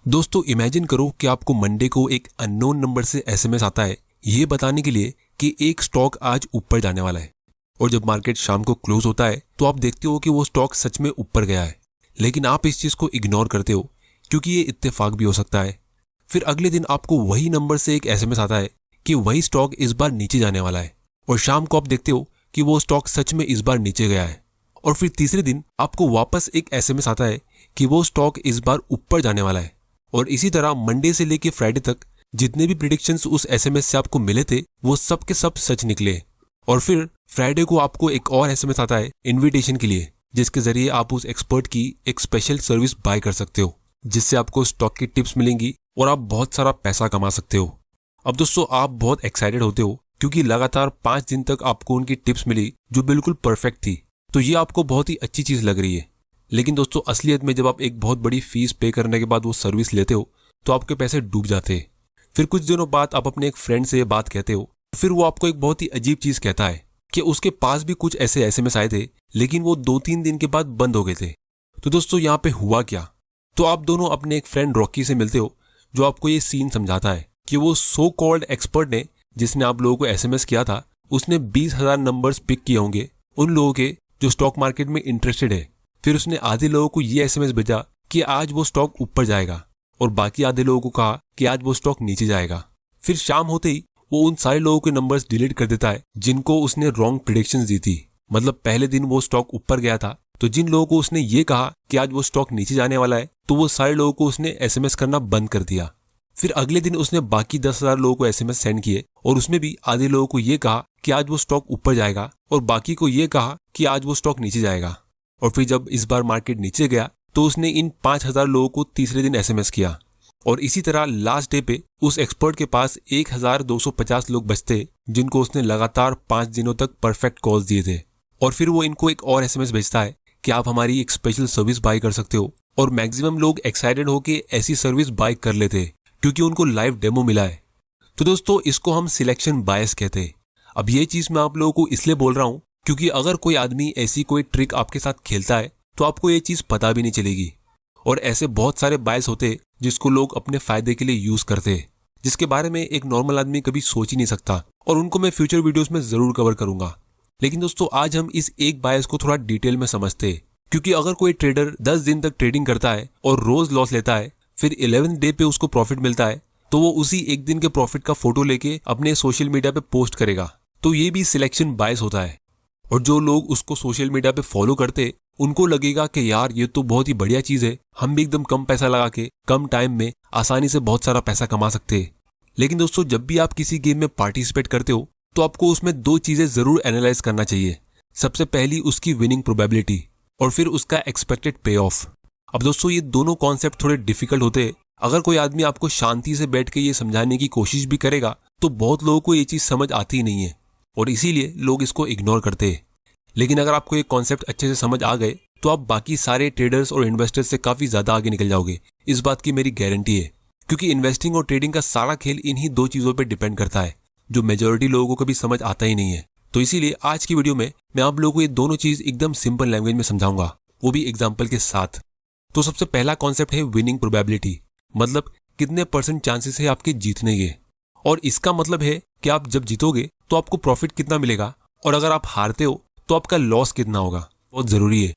दोस्तों इमेजिन करो कि आपको मंडे को एक अननोन नंबर से एसएमएस आता है ये बताने के लिए कि एक स्टॉक आज ऊपर जाने वाला है। और जब मार्केट शाम को क्लोज होता है तो आप देखते हो कि वो स्टॉक सच में ऊपर गया है, लेकिन आप इस चीज को इग्नोर करते हो क्योंकि ये इत्तेफाक भी हो सकता है। फिर अगले दिन आपको वही नंबर से एक एसएमएस आता है कि वही स्टॉक इस बार नीचे जाने वाला है, और शाम को आप देखते हो कि वो स्टॉक सच में इस बार नीचे गया है। और फिर तीसरे दिन आपको वापस एक एसएमएस आता है कि वो स्टॉक इस बार ऊपर जाने वाला है। और इसी तरह मंडे से लेके फ्राइडे तक जितने भी प्रिडिक्शंस उस एसएमएस से आपको मिले थे वो सब के सब सच निकले। और फिर फ्राइडे को आपको एक और एसएमएस आता है इनविटेशन के लिए, जिसके जरिए आप उस एक्सपर्ट की एक स्पेशल सर्विस बाय कर सकते हो, जिससे आपको स्टॉक की टिप्स मिलेंगी और आप बहुत सारा पैसा कमा सकते हो। अब दोस्तों आप बहुत एक्साइटेड होते हो क्योंकि लगातार 5 दिन तक आपको उनकी टिप्स मिली जो बिल्कुल परफेक्ट थी, तो ये आपको बहुत ही अच्छी चीज लग रही है। लेकिन दोस्तों असलियत में जब आप एक बहुत बड़ी फीस पे करने के बाद वो सर्विस लेते हो तो आपके पैसे डूब जाते हैं। फिर कुछ दिनों बाद आप अपने एक फ्रेंड से ये बात कहते हो, फिर वो आपको एक बहुत ही अजीब चीज कहता है कि उसके पास भी कुछ ऐसे एसएमएस आए थे लेकिन वो 2-3 दिन के बाद बंद हो गए थे। तो दोस्तों यहाँ पे हुआ क्या? तो आप दोनों अपने एक फ्रेंड रॉकी से मिलते हो जो आपको ये सीन समझाता है कि वो सो कॉल्ड एक्सपर्ट ने जिसने आप लोगों को एसएमएस किया था उसने 20,000 नंबर्स पिक किए होंगे उन लोगों के जो स्टॉक मार्केट में इंटरेस्टेड है। फिर उसने आधे लोगों को ये एसएमएस भेजा कि आज वो स्टॉक ऊपर जाएगा और बाकी आधे लोगों को कहा कि आज वो स्टॉक नीचे जाएगा। फिर शाम होते ही वो उन सारे लोगों के नंबर्स डिलीट कर देता है जिनको उसने रॉन्ग प्रेडिक्शंस दी थी। मतलब पहले दिन वो स्टॉक ऊपर गया था तो जिन लोगों को उसने ये कहा कि आज वो स्टॉक नीचे जाने वाला है तो वो सारे लोगों को उसने एसएमएस करना बंद कर दिया। फिर अगले दिन उसने बाकी 10,000 लोगों को एसएमएस सेंड किए और उसमें भी आधे लोगों को ये कहा कि आज वो स्टॉक ऊपर जाएगा और बाकी को ये कहा कि आज वो स्टॉक नीचे जाएगा। और फिर जब इस बार मार्केट नीचे गया तो उसने इन 5,000 लोगों को तीसरे दिन एसएमएस किया। और इसी तरह लास्ट डे पे उस एक्सपर्ट के पास 1,250 लोग बचते जिनको उसने लगातार 5 दिनों तक परफेक्ट कॉल्स दिए थे। और फिर वो इनको एक और एसएमएस भेजता है कि आप हमारी एक स्पेशल सर्विस बाय कर सकते हो। और मैक्सिमम लोग एक्साइटेड होके ऐसी सर्विस बाय कर लेते क्योंकि उनको लाइव डेमो मिला है। तो दोस्तों इसको हम सिलेक्शन बायस कहते हैं। अब ये चीज मैं आप लोगों को इसलिए बोल रहा हूँ क्योंकि अगर कोई आदमी ऐसी कोई ट्रिक आपके साथ खेलता है तो आपको ये चीज पता भी नहीं चलेगी। और ऐसे बहुत सारे बायस होते जिसको लोग अपने फायदे के लिए यूज करते हैं, जिसके बारे में एक नॉर्मल आदमी कभी सोच ही नहीं सकता, और उनको मैं फ्यूचर वीडियोस में जरूर कवर करूंगा। लेकिन दोस्तों आज हम इस एक बायस को थोड़ा डिटेल में समझते हैं, क्योंकि अगर कोई ट्रेडर 10 दिन तक ट्रेडिंग करता है और रोज लॉस लेता है, फिर 11th डे पे उसको प्रॉफिट मिलता है, तो वो उसी एक दिन के प्रॉफिट का फोटो लेके अपने सोशल मीडिया पे पोस्ट करेगा। तो ये भी सिलेक्शन बायस होता है। और जो लोग उसको सोशल मीडिया पे फॉलो करते उनको लगेगा कि यार ये तो बहुत ही बढ़िया चीज है, हम भी एकदम कम पैसा लगा के कम टाइम में आसानी से बहुत सारा पैसा कमा सकते हैं। लेकिन दोस्तों जब भी आप किसी गेम में पार्टिसिपेट करते हो तो आपको उसमें 2 चीजें जरूर एनालाइज करना चाहिए। सबसे पहली उसकी विनिंग प्रोबेबिलिटी और फिर उसका एक्सपेक्टेड पे ऑफ। अब दोस्तों ये दोनों कॉन्सेप्ट थोड़े डिफिकल्ट होते हैं। अगर कोई आदमी आपको शांति से बैठ के ये समझाने की कोशिश भी करेगा तो बहुत लोगों को ये चीज समझ आती ही नहीं है और इसीलिए लोग इसको इग्नोर करते हैं। लेकिन अगर आपको ये कॉन्सेप्ट अच्छे से समझ आ गए तो आप बाकी सारे ट्रेडर्स और इन्वेस्टर्स से काफी ज्यादा आगे निकल जाओगे, इस बात की मेरी गारंटी है। क्योंकि इन्वेस्टिंग और ट्रेडिंग का सारा खेल इन्हीं 2 चीजों पर डिपेंड करता है जो मेजोरिटी लोगों को कभी समझ आता ही नहीं है। तो इसीलिए आज की वीडियो में मैं आप लोगों को ये दोनों चीज एकदम सिंपल लैंग्वेज में समझाऊंगा, वो भी एग्जाम्पल के साथ। तो सबसे पहला कॉन्सेप्ट है विनिंग प्रोबेबिलिटी, मतलब कितने % चांसेस है आपके जीतने के। और इसका मतलब है कि आप जब जीतोगे तो आपको प्रॉफिट कितना मिलेगा और अगर आप हारते हो तो आपका लॉस कितना होगा, बहुत जरूरी है।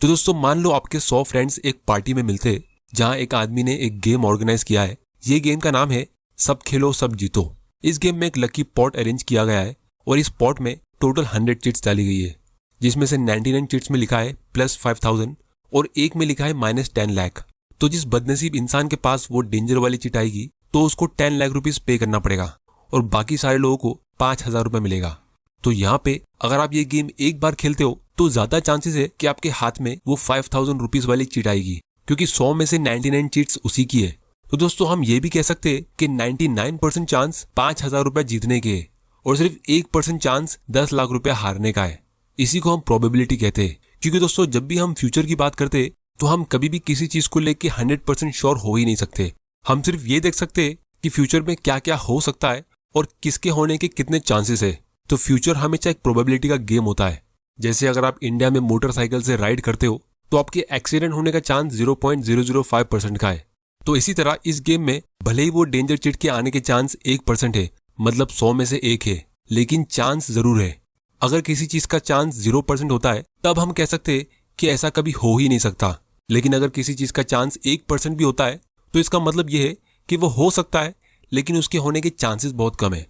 तो दोस्तों मान लो आपके 100 फ्रेंड्स एक पार्टी में मिलते हैं जहां एक आदमी ने एक गेम ऑर्गेनाइज किया है। ये गेम का नाम है सब खेलो सब जीतो। इस गेम में एक लकी पॉट अरेंज किया गया है और इस पॉट में टोटल 100 चिट्स डाली गई है, जिसमें से 99 चिट्स में लिखा है +5,000 और एक में लिखा है -10 लाख। तो जिस बदनसीब इंसान के पास वो डेंजर वाली चिट आएगी तो उसको 10 लाख रुपीज पे करना पड़ेगा और बाकी सारे लोगों को 5,000 रुपए मिलेगा। तो यहाँ पे अगर आप ये गेम एक बार खेलते हो तो ज्यादा चांसेस है कि आपके हाथ में वो 5,000 रुपीज वाली चिट आएगी, क्योंकि 100 में से 99 चिट्स उसी की है। तो दोस्तों हम ये भी कह सकते हैं कि 99% चांस 5,000 रुपए जीतने के है और सिर्फ 1% चांस 10 लाख रुपया हारने का है। इसी को हम प्रोबेबिलिटी कहते हैं। क्योंकि दोस्तों जब भी हम फ्यूचर की बात करते हैं तो हम कभी भी किसी चीज को लेके 100% श्योर हो ही नहीं सकते। हम सिर्फ ये देख सकते हैं कि फ्यूचर में क्या क्या हो सकता है और किसके होने के कितने चांसेस है। तो फ्यूचर हमेशा एक प्रोबेबिलिटी का गेम होता है। जैसे अगर आप इंडिया में मोटरसाइकिल से राइड करते हो तो आपके एक्सीडेंट होने का चांस 0.005% का है। तो इसी तरह इस गेम में भले ही वो डेंजर चिट के आने के चांस 1% है, मतलब 100 में से 1 है, लेकिन चांस जरूर है। अगर किसी चीज का चांस 0% होता है तब हम कह सकते हैं कि ऐसा कभी हो ही नहीं सकता, लेकिन अगर किसी चीज का चांस 1% भी होता है तो इसका मतलब यह है कि वो हो सकता है, लेकिन उसके होने के चांसेस बहुत कम है।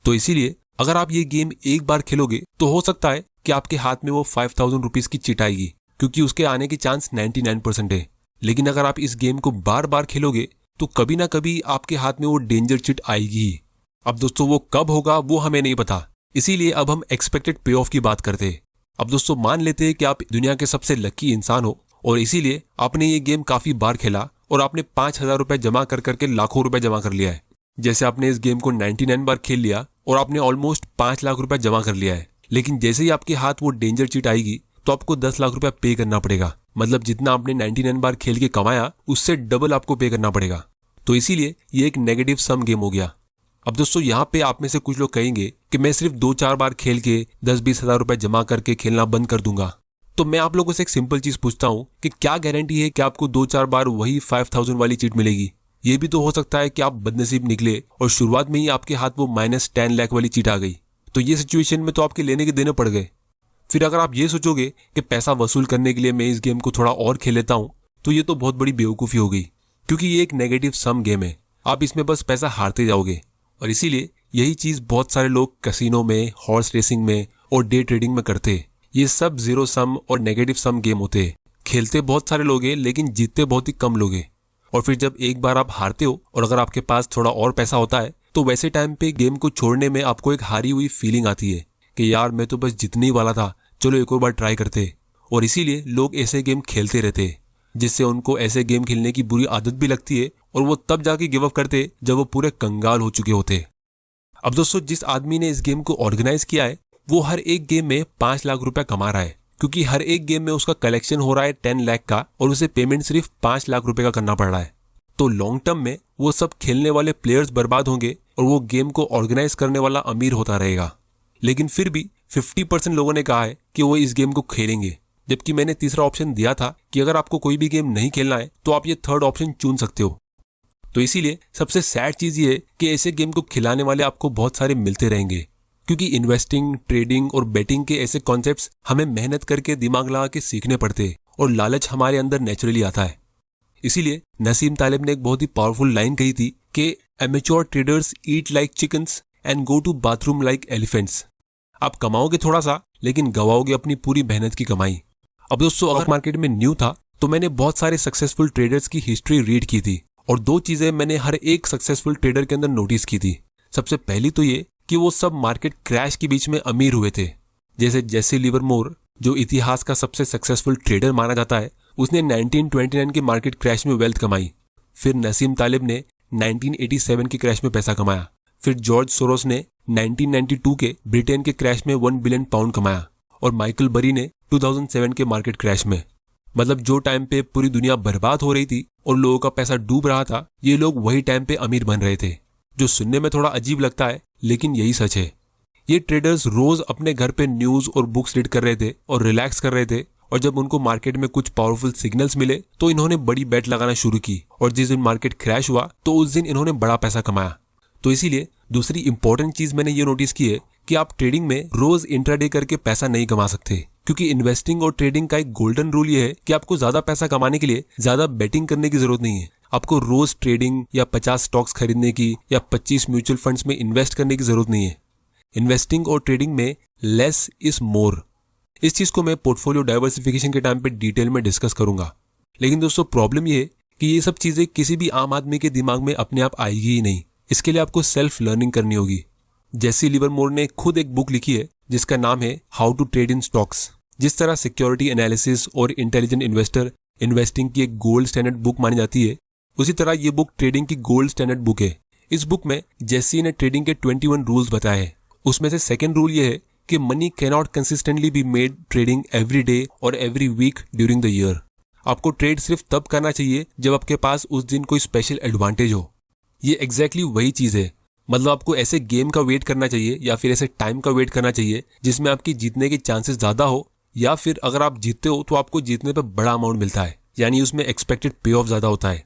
तो इसीलिए अगर आप ये गेम एक बार खेलोगे तो हो सकता है कि आपके हाथ में वो 5000 रुपीज की चिट आएगी, क्योंकि उसके आने के चांस 99% है। लेकिन अगर आप इस गेम को बार बार खेलोगे तो कभी ना कभी आपके हाथ में वो डेंजर चिट आएगी। अब दोस्तों वो कब होगा वो हमें नहीं पता, इसीलिए अब हम एक्सपेक्टेड पे ऑफ की बात करते हैं। अब दोस्तों मान लेते हैं कि आप दुनिया के सबसे लकी इंसान हो और इसीलिए आपने ये गेम काफी बार खेला और आपने 5000 रुपए जमा कर करके लाखों रुपए जमा कर लिया है। जैसे आपने इस गेम को 99 बार खेल लिया और आपने ऑलमोस्ट 5 लाख रुपए जमा कर लिया है, लेकिन जैसे ही आपके हाथ वो डेंजर चिट आएगी तो आपको 10 लाख रुपया पे करना पड़ेगा। मतलब जितना आपने 99 बार खेल के कमाया उससे डबल आपको पे करना पड़ेगा। तो इसीलिए ये एक नेगेटिव सम गेम हो गया। अब दोस्तों यहाँ पे आप में से कुछ लोग कहेंगे कि मैं सिर्फ 2-4 बार खेल के 10-20 हजार रुपए जमा करके खेलना बंद कर दूंगा। तो मैं आप लोगों से एक सिंपल चीज पूछता हूँ कि क्या गारंटी है कि आपको 2-4 बार वही 5000 वाली चीट मिलेगी? ये भी तो हो सकता है कि आप बदनसीब निकले और शुरुआत में ही आपके हाथ वो -10 लाख वाली चीट आ गई। तो ये सिचुएशन में तो आपके लेने के देने पड़ गए। फिर अगर आप ये सोचोगे कि पैसा वसूल करने के लिए मैं इस गेम को थोड़ा और खेल लेता हूँ, तो ये तो बहुत बड़ी बेवकूफ़ी हो गई, क्योंकि ये एक नेगेटिव सम गेम है। आप इसमें बस पैसा हारते जाओगे। और इसीलिए यही चीज़ बहुत सारे लोग कैसीनो में, हॉर्स रेसिंग में और डे ट्रेडिंग में करते। ये सब जीरो सम और नेगेटिव सम गेम होते हैं। खेलते बहुत सारे लोग हैं लेकिन जीतते बहुत ही कम लोग हैं। और फिर जब एक बार आप हारते हो और अगर आपके पास थोड़ा और पैसा होता है तो वैसे टाइम पे गेम को छोड़ने में आपको एक हारी हुई फीलिंग आती है कि यार मैं तो बस जीतने ही वाला था, चलो एक और बार ट्राई करते। और इसीलिए लोग ऐसे गेम खेलते रहते हैं, जिससे उनको ऐसे गेम खेलने की बुरी आदत भी लगती है और वो तब जाके गिव अप करते जब वो पूरे कंगाल हो चुके होते। अब दोस्तों जिस आदमी ने इस गेम को ऑर्गेनाइज किया है वो हर एक गेम में 5 लाख रुपया कमा रहा है, क्योंकि हर एक गेम में उसका कलेक्शन हो रहा है 10 लाख का और उसे पेमेंट सिर्फ 5 लाख रुपए का करना पड़ रहा है। तो लॉन्ग टर्म में वो सब खेलने वाले प्लेयर्स बर्बाद होंगे और वो गेम को ऑर्गेनाइज करने वाला अमीर होता रहेगा। लेकिन फिर भी 50% लोगों ने कहा है कि वो इस गेम को खेलेंगे, जबकि मैंने तीसरा ऑप्शन दिया था कि अगर आपको कोई भी गेम नहीं खेलना है तो आप ये थर्ड ऑप्शन चुन सकते हो। तो इसीलिए सबसे सैड चीज ये है कि ऐसे गेम को खिलाने वाले आपको बहुत सारे मिलते रहेंगे, क्योंकि इन्वेस्टिंग, ट्रेडिंग और बेटिंग के ऐसे कॉन्सेप्ट्स हमें मेहनत करके दिमाग लगा के सीखने पड़ते हैं और लालच हमारे अंदर नेचुरली आता है। इसीलिए नसीम तालिब ने एक बहुत ही पावरफुल लाइन कही थी कि amateur traders eat like chickens and go to bathroom like elephants. आप कमाओगे थोड़ा सा लेकिन गवाओगे अपनी पूरी मेहनत की कमाई। अब दोस्तों अगर मार्केट में न्यू था तो मैंने बहुत सारे सक्सेसफुल ट्रेडर्स की हिस्ट्री रीड की थी और 2 चीजें मैंने हर एक सक्सेसफुल ट्रेडर के अंदर नोटिस की थी। सबसे पहली तो ये कि वो सब मार्केट क्रैश के बीच में अमीर हुए थे। जैसे जेसी लिवरमोर, जो इतिहास का सबसे सक्सेसफुल ट्रेडर माना जाता है, उसने 1929 के मार्केट क्रैश में वेल्थ कमाई। फिर नसीम तालिब ने 1987 के क्रैश में पैसा कमाया। फिर जॉर्ज सोरोस ने 1992 के ब्रिटेन के क्रैश में 1 बिलियन पाउंड कमाया और माइकल बरी ने 2007 के मार्केट क्रैश में। मतलब जो टाइम पे पूरी दुनिया बर्बाद हो रही थी और लोगों का पैसा डूब रहा था, ये लोग वही टाइम पे अमीर बन रहे थे। जो सुनने में थोड़ा अजीब लगता है लेकिन यही सच है। ये ट्रेडर्स रोज अपने घर पे न्यूज और बुक्स रीड कर रहे थे और रिलैक्स कर रहे थे, और जब उनको मार्केट में कुछ पावरफुल सिग्नल्स मिले तो इन्होंने बड़ी बेट लगाना शुरू की और जिस दिन मार्केट क्रैश हुआ तो उस दिन इन्होंने बड़ा पैसा कमाया। तो इसीलिए दूसरी इंपॉर्टेंट चीज मैंने ये नोटिस की है कि आप ट्रेडिंग में रोज इंट्राडे करके पैसा नहीं कमा सकते, क्योंकि इन्वेस्टिंग और ट्रेडिंग का एक गोल्डन रूल ये है कि आपको ज्यादा पैसा कमाने के लिए ज्यादा बेटिंग करने की जरूरत नहीं है। आपको रोज ट्रेडिंग या 50 स्टॉक्स खरीदने की या 25 म्यूचुअल फंड्स में इन्वेस्ट करने की जरूरत नहीं है। इन्वेस्टिंग और ट्रेडिंग में लेस इज मोर। इस चीज को मैं पोर्टफोलियो डाइवर्सिफिकेशन के टाइम पे डिटेल में डिस्कस करूंगा। लेकिन दोस्तों प्रॉब्लम ये है कि ये सब चीजें किसी भी आम आदमी के दिमाग में अपने आप आएगी ही नहीं। इसके लिए आपको सेल्फ लर्निंग करनी होगी। जेसी लिवरमोर ने खुद एक बुक लिखी है जिसका नाम है how to trade in stocks. जिस तरह सिक्योरिटी एनालिसिस और इंटेलिजेंट इन्वेस्टर इन्वेस्टिंग की एक गोल्ड स्टैंडर्ड बुक मानी जाती है, उसी तरह ये बुक ट्रेडिंग की गोल्ड स्टैंडर्ड बुक है। इस बुक में जेसी ने ट्रेडिंग के 21 रूल्स बताए हैं। उसमें से सेकंड रूल ये है कि money cannot consistently be made trading every day और every week during the year. आपको ट्रेड सिर्फ तब करना चाहिए जब आपके पास उस दिन कोई स्पेशल एडवांटेज हो। ये एग्जैक्टली वही चीज है। मतलब आपको ऐसे गेम का वेट करना चाहिए या फिर ऐसे टाइम का वेट करना चाहिए जिसमें आपकी जीतने के चांसेस ज्यादा हो, या फिर अगर आप जीतते हो तो आपको जीतने पर बड़ा अमाउंट मिलता है, यानी उसमें एक्सपेक्टेड पे ऑफ ज्यादा होता है।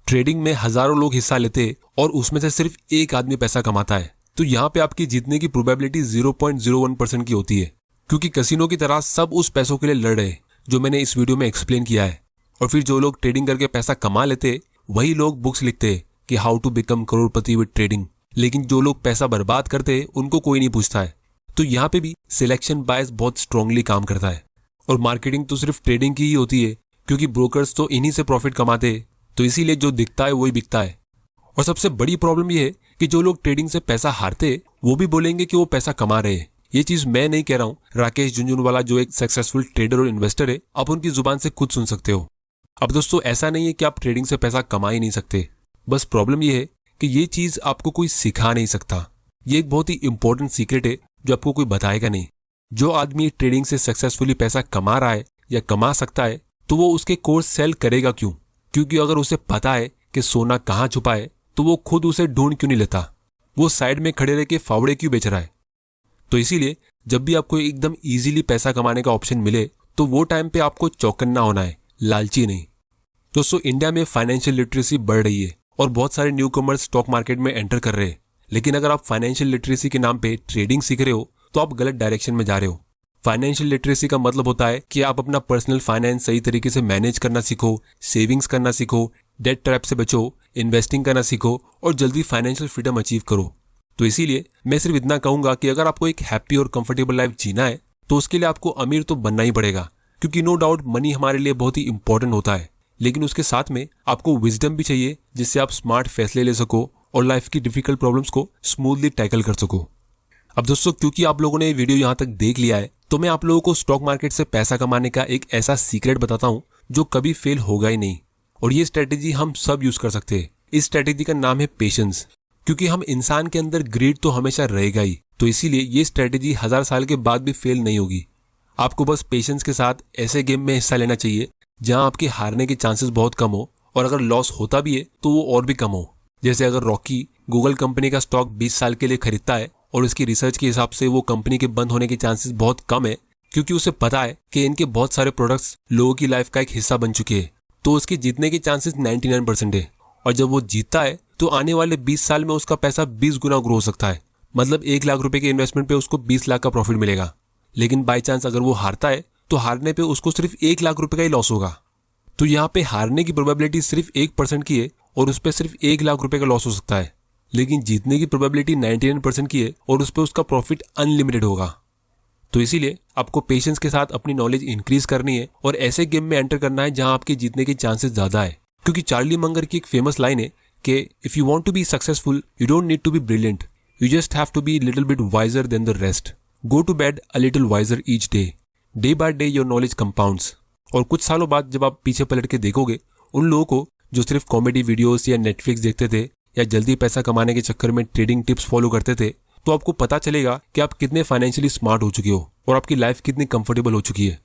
ट्रेडिंग में हजारों लोग हिस्सा लेते और उसमें से सिर्फ एक आदमी पैसा कमाता है, तो यहाँ पे आपकी जीतने की प्रोबेबिलिटी 0.01% की होती है, क्योंकि कैसीनो की तरह सब उस पैसों के लिए लड़ रहे जो मैंने इस वीडियो में एक्सप्लेन किया है। और फिर जो लोग ट्रेडिंग करके पैसा कमा लेते वही लोग बुक्स लिखते कि हाउ टू बिकम करोड़पति विद ट्रेडिंग, लेकिन जो लोग पैसा बर्बाद करते उनको कोई नहीं पूछता है। तो यहाँ पे भी सिलेक्शन बायस बहुत स्ट्रांगली काम करता है। और मार्केटिंग तो सिर्फ ट्रेडिंग की ही होती है, क्योंकि ब्रोकर्स तो इन्हीं से प्रॉफिट कमाते, तो इसीलिए जो दिखता है वही बिकता है। और सबसे बड़ी प्रॉब्लम ये है कि जो लोग ट्रेडिंग से पैसा हारते वो भी बोलेंगे कि वो पैसा कमा रहे हैं। ये चीज मैं नहीं कह रहा हूँ, राकेश झुनझुनवाला जो एक सक्सेसफुल ट्रेडर और इन्वेस्टर है, आप उनकी जुबान से खुद सुन सकते हो। अब दोस्तों, ऐसा नहीं है कि आप ट्रेडिंग से पैसा कमा ही नहीं सकते, बस प्रॉब्लम ये है कि ये चीज आपको कोई सिखा नहीं सकता। ये एक बहुत ही इंपॉर्टेंट सीक्रेट है जो आपको कोई बताएगा नहीं। जो आदमी ट्रेडिंग से सक्सेसफुली पैसा कमा रहा है या कमा सकता है, तो वो उसके कोर्स सेल करेगा क्यों? क्योंकि अगर उसे पता है कि सोना कहाँ छुपा है, तो वो खुद उसे ढूंढ क्यों नहीं लेता? वो साइड में खड़े रह के फावड़े क्यों बेच रहा है? तो इसीलिए जब भी आपको एकदम इजीली पैसा कमाने का ऑप्शन मिले, तो वो टाइम पे आपको चौकन्ना होना है, लालची नहीं। दोस्तों, इंडिया में फाइनेंशियल लिटरेसी बढ़ रही है और बहुत सारे न्यू कमर्स स्टॉक मार्केट में एंटर कर रहे हैं, लेकिन अगर आप फाइनेंशियल लिटरेसी के नाम पे ट्रेडिंग सीख रहे हो तो आप गलत डायरेक्शन में जा रहे हो। फाइनेंशियल लिटरेसी का मतलब होता है कि आप अपना पर्सनल फाइनेंस सही तरीके से मैनेज करना सीखो, सेविंग्स करना सीखो, डेट ट्रैप से बचो, इन्वेस्टिंग करना सीखो और जल्दी फाइनेंशियल फ्रीडम अचीव करो। तो इसीलिए मैं सिर्फ इतना कहूंगा कि अगर आपको एक हैप्पी और कंफर्टेबल लाइफ जीना है, तो उसके लिए आपको अमीर तो बनना ही पड़ेगा, क्योंकि नो डाउट मनी हमारे लिए बहुत ही इंपॉर्टेंट होता है, लेकिन उसके साथ में आपको विजडम भी चाहिए, जिससे आप स्मार्ट फैसले ले सको और लाइफ की डिफिकल्ट प्रॉब्लम्स को स्मूथली टैकल कर सको। अब दोस्तों, क्योंकि आप लोगों ने ये वीडियो यहाँ तक देख लिया है, तो मैं आप लोगों को स्टॉक मार्केट से पैसा कमाने का एक ऐसा सीक्रेट बताता हूँ जो कभी फेल होगा ही नहीं। और ये स्ट्रेटेजी हम सब यूज कर सकते हैं। इस स्ट्रेटेजी का नाम है पेशेंस, क्योंकि हम इंसान के अंदर ग्रीड तो हमेशा रहेगा ही, तो इसीलिए ये स्ट्रेटेजी 1000 साल के बाद भी फेल नहीं होगी। आपको बस पेशेंस के साथ ऐसे गेम में हिस्सा लेना चाहिए जहां आपके हारने के चांसेस बहुत कम हो, और अगर लॉस होता भी है तो वो और भी कम हो। जैसे अगर रॉकी गूगल कंपनी का स्टॉक 20 साल के लिए खरीदता है और उसकी रिसर्च के हिसाब से वो कंपनी के बंद होने के चांसेस बहुत कम है, क्योंकि उसे पता है कि इनके बहुत सारे प्रोडक्ट्स लोगों की लाइफ का एक हिस्सा बन चुके हैं, तो उसके जीतने के चांसेस 99% है। और जब वो जीतता है तो आने वाले 20 साल में उसका पैसा 20 गुना ग्रो हो सकता है। मतलब 1 लाख रुपए के इन्वेस्टमेंट पे उसको 20 लाख का प्रॉफिट मिलेगा। लेकिन बाय चांस अगर वो हारता है तो हारने पे उसको सिर्फ 1 लाख रुपए का ही लॉस होगा। तो यहाँ पे हारने की प्रोबेबिलिटी सिर्फ 1% की है और उस पर सिर्फ 1 लाख रुपए का लॉस हो सकता है, लेकिन जीतने की प्रोबेबिलिटी 99% की है और उस पर उसका प्रॉफिट अनलिमिटेड होगा। तो इसीलिए आपको पेशेंस के साथ अपनी नॉलेज इंक्रीज करनी है और ऐसे गेम में एंटर करना है जहां आपके जीतने के चांसेस ज्यादा है। क्योंकि चार्ली मंगर की एक फेमस लाइन है कि if you want to be successful you don't need to be brilliant, you just have to be little bit wiser than the rest. Go to bed a little wiser each day by day your knowledge compounds. और कुछ सालों बाद जब आप पीछे पलट के देखोगे उन लोगों को जो सिर्फ कॉमेडी वीडियोस या नेटफ्लिक्स देखते थे या जल्दी पैसा कमाने के चक्कर में ट्रेडिंग टिप्स फॉलो करते थे, तो आपको पता चलेगा कि आप कितने फाइनेंशियली स्मार्ट हो चुके हो और आपकी लाइफ कितनी कंफर्टेबल हो चुकी है।